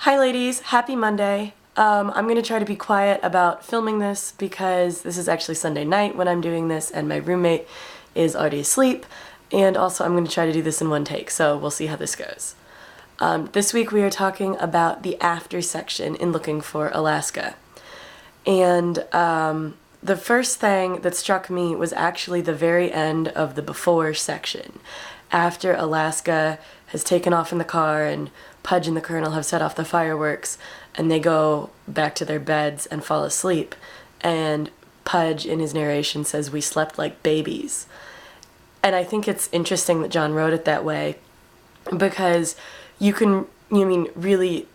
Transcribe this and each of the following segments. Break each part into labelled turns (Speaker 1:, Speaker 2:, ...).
Speaker 1: Hi ladies, happy Monday. I'm going to try to be quiet about filming this because this is actually Sunday night when I'm doing this and my roommate is already asleep, and also I'm going to try to do this in one take, so we'll see how this goes. This week we are talking about the after section in Looking for Alaska. And the first thing that struck me was actually the very end of the before section. After Alaska has taken off in the car and Pudge and the Colonel have set off the fireworks and they go back to their beds and fall asleep, and Pudge in his narration says, "We slept like babies." And I think it's interesting that John wrote it that way because really,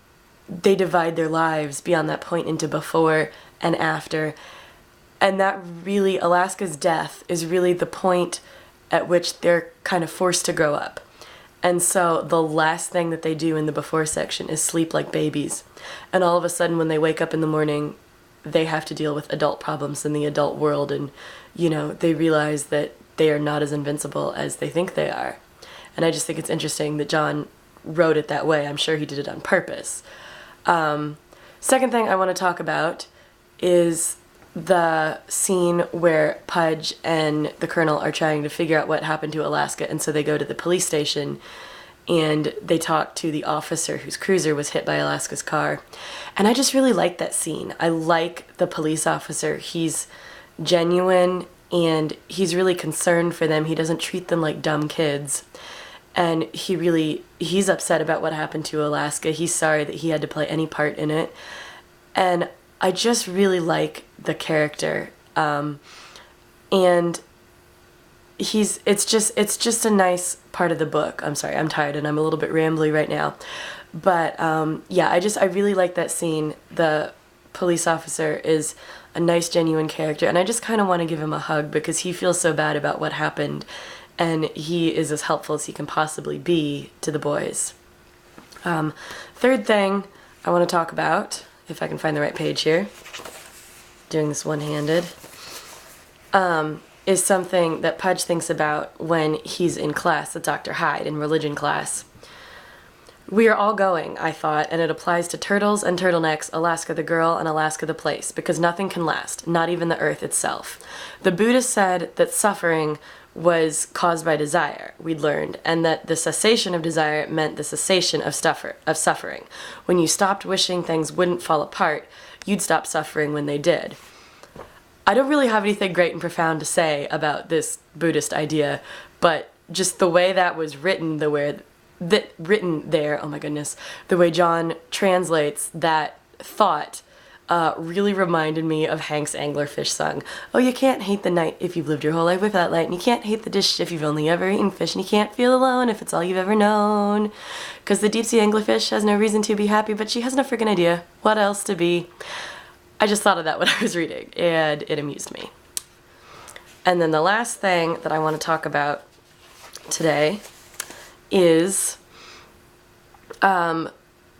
Speaker 1: they divide their lives beyond that point into before and after. And that really, Alaska's death is really the point at which they're kind of forced to grow up. And so the last thing that they do in the before section is sleep like babies. And all of a sudden when they wake up in the morning, they have to deal with adult problems in the adult world, and, they realize that they are not as invincible as they think they are. And I just think it's interesting that John wrote it that way. I'm sure he did it on purpose. Second thing I want to talk about is the scene where Pudge and the Colonel are trying to figure out what happened to Alaska, and so they go to the police station and they talk to the officer whose cruiser was hit by Alaska's car. And I just really like that scene. I like the police officer. He's genuine and he's really concerned for them. He doesn't treat them like dumb kids. And he's upset about what happened to Alaska. He's sorry that he had to play any part in it. And I just really like the character. And it's just a nice part of the book. I'm sorry, I'm tired and I'm a little bit rambly right now. But I really like that scene. The police officer is a nice, genuine character, and I just kind of want to give him a hug because he feels so bad about what happened, and he is as helpful as he can possibly be to the boys. Third thing I want to talk about, if I can find the right page here, doing this one-handed, is something that Pudge thinks about when he's in class at Dr. Hyde in religion class. "We are all going," I thought, "and it applies to turtles and turtlenecks, Alaska the girl and Alaska the place, because nothing can last, not even the earth itself. The Buddha said that suffering was caused by desire, we'd learned, and that the cessation of desire meant the cessation of suffering. When you stopped wishing things wouldn't fall apart, you'd stop suffering when they did." I don't really have anything great and profound to say about this Buddhist idea, but just the way that was written, the way John translates that thought really reminded me of Hank's anglerfish song. "Oh, you can't hate the night if you've lived your whole life without light, and you can't hate the dish if you've only ever eaten fish, and you can't feel alone if it's all you've ever known. Because the deep-sea anglerfish has no reason to be happy, but she has no freaking idea what else to be." I just thought of that when I was reading, and it amused me. And then the last thing that I want to talk about today is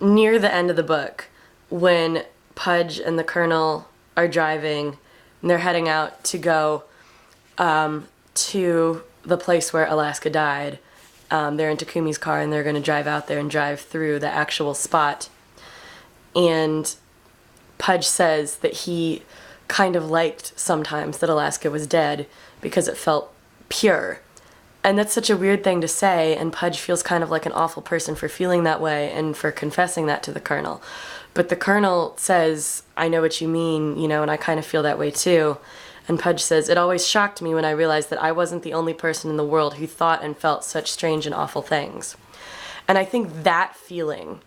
Speaker 1: near the end of the book, when Pudge and the Colonel are driving and they're heading out to go to the place where Alaska died. They're in Takumi's car and they're going to drive out there and drive through the actual spot. And Pudge says that he kind of liked sometimes that Alaska was dead because it felt pure. And that's such a weird thing to say, and Pudge feels kind of like an awful person for feeling that way and for confessing that to the Colonel. But the Colonel says, "I know what you mean, and I kind of feel that way too." And Pudge says, "It always shocked me when I realized that I wasn't the only person in the world who thought and felt such strange and awful things." And I think that feeling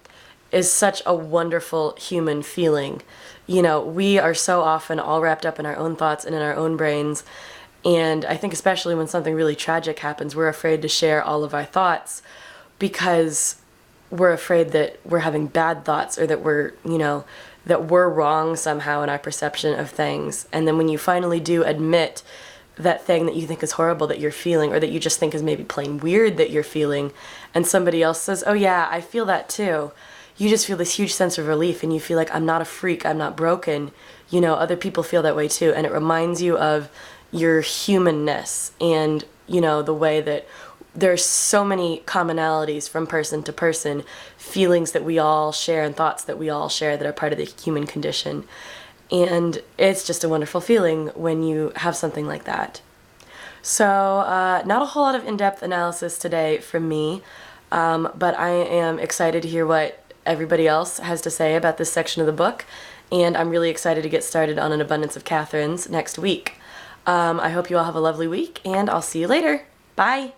Speaker 1: is such a wonderful human feeling. We are so often all wrapped up in our own thoughts and in our own brains. And I think especially when something really tragic happens, we're afraid to share all of our thoughts because we're afraid that we're having bad thoughts, or that we're wrong somehow in our perception of things. And then when you finally do admit that thing that you think is horrible that you're feeling, or that you just think is maybe plain weird that you're feeling, and somebody else says, "Oh yeah, I feel that too," you just feel this huge sense of relief, and you feel like, I'm not a freak, I'm not broken. Other people feel that way too, and it reminds you of your humanness and, the way that there's so many commonalities from person to person, feelings that we all share and thoughts that we all share that are part of the human condition. And it's just a wonderful feeling when you have something like that. So, not a whole lot of in-depth analysis today from me, but I am excited to hear what everybody else has to say about this section of the book, and I'm really excited to get started on An Abundance of Catherines next week. I hope you all have a lovely week, and I'll see you later. Bye!